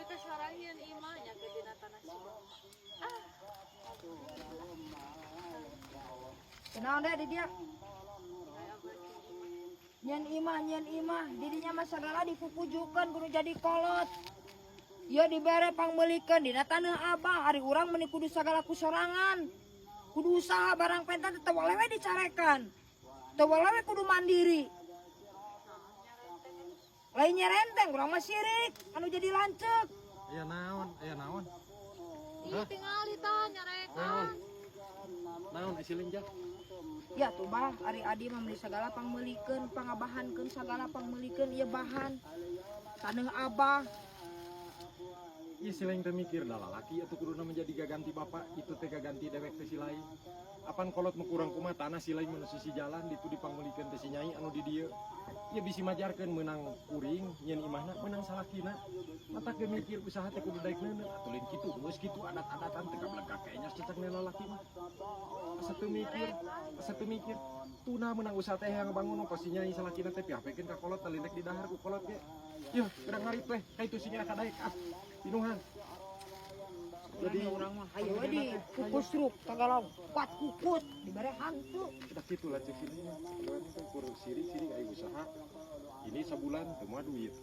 kesarahian imahnya ke dina tanah si bapak. Kenal deh di dia. Nyen imah didinya mah sagala dipupujukan kudu jadi kolot. Ya dibere pangmelikeun dina tanah Abah ari urang meuni kudu sagala kusorangan. Kudu usaha barang pentan teu walewe dicarekan. Teu walewe kudu mandiri. Lain nyerenteng urang mah sirik anu jadi lanceuk. Aya naon? Iya tingali tah nyarekan. Naon isilinjak? Ya tuh bah ari adi mah meuli sagala pangmelikeun pangabahankeun sagala pangmelikeun ieu bahan. Taneuh Abah. Iya sileng teu mikir da lalaki atuh kuduna menjadi gaganti bapak itu teh gaganti dewek teh si lain. Apan kolot mukurang kumaha tanah si lain menuju sisi jalan ditu dipangmelikeun teh si nyai anu di dieu. Ieu bisi majarkeun meunang kuring nyeun imahna meunang salakina. Mata ke mikir usaha teh kudu daek neuneu atuh lain kitu geus kitu adat-adatan teh kablegak kayaknya cecek lalaki mah. Asa teu mikir. Tuna meunang usaha teh yang bangun pasti nyai salakina teh pihapekeun ka kolot talindek di dahar ku kolot ge. Yeuh, urang ngarip teh ka itu si nya kadaek pinuhan. Jadi Urang mah hayu we di kukus ruk tagalau kuat kukut dibere hantu. udah gitu lah cek ini. Kalau ini kan kurang sirik aya usaha. Ini sebulan teu moal duit.